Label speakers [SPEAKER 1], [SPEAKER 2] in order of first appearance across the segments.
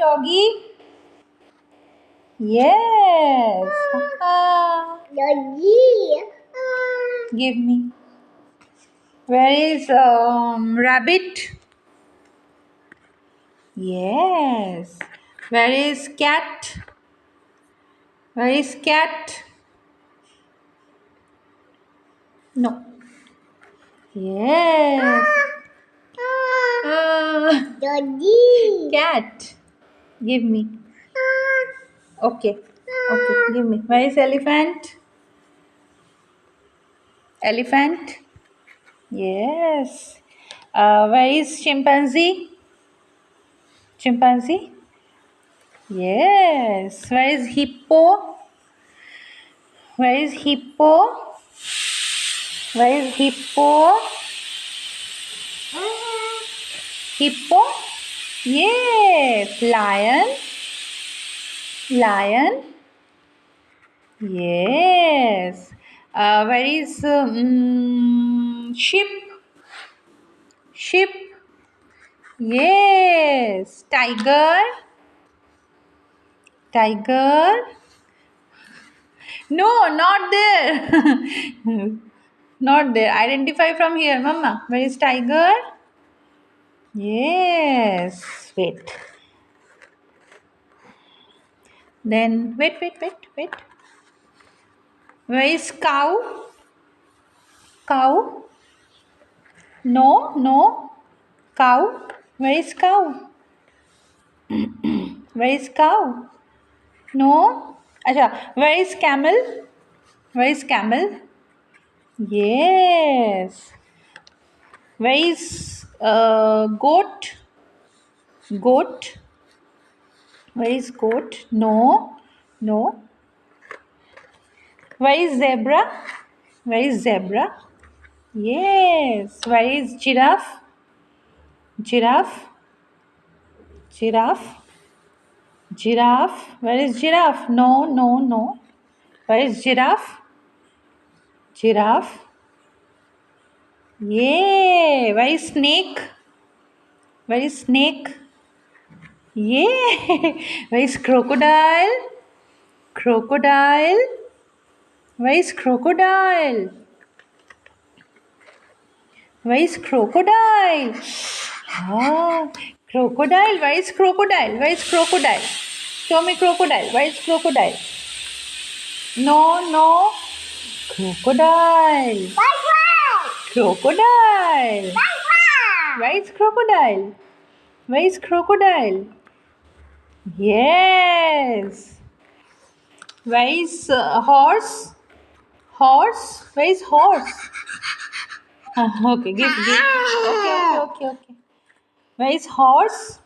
[SPEAKER 1] doggy? Yes.
[SPEAKER 2] Doggy.
[SPEAKER 1] Give me. Where is rabbit? Yes. Where is cat? Where is cat? No. Yes.
[SPEAKER 2] Doggy.
[SPEAKER 1] Cat. Give me. Okay. Okay. Give me. Where is elephant? Elephant. Yes. Where is chimpanzee? Chimpanzee. Yes. Where is hippo? Where is hippo? Where is hippo? Hippo? Yes. Lion? Lion? Yes. Where is sheep? Sheep? Yes. Tiger? Tiger? No, not there. Not there. Identify from here, Mama. Where is tiger? Yes. Wait. Then wait. Where is cow? Cow? No. Cow? Where is cow? Where is cow? No. Acha. Where is camel? Where is camel? Yes. Where is goat? Goat? Where is goat? No. Where is zebra? Where is zebra? Yes. Where is giraffe? Giraffe? Giraffe? Giraffe? Where is giraffe? No. Where is giraffe? Giraffe? Yay! Where is snake? Where is snake? Yay! Where is crocodile? Crocodile? Where is crocodile? Where is crocodile? Crocodile. Where is crocodile? Where is crocodile? Show me crocodile. Where is crocodile? No. Crocodile. Crocodile. Where is crocodile? Where is crocodile? Yes. Where is horse? Horse? Where is horse? Okay, give. Okay. Where is horse?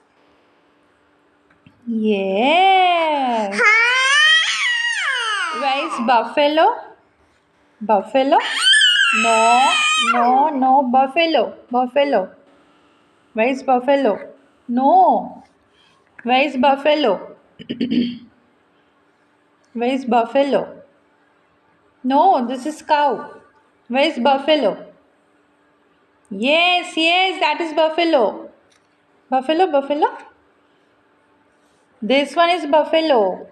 [SPEAKER 1] Yes. Where is buffalo? Buffalo? No. Buffalo. Where is buffalo? No. Where is buffalo? Where is buffalo? No, this is cow. Where is buffalo? Yes, that is buffalo. Buffalo. This one is buffalo.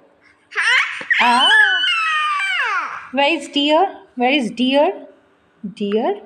[SPEAKER 1] Where is deer? Where is deer? Deer?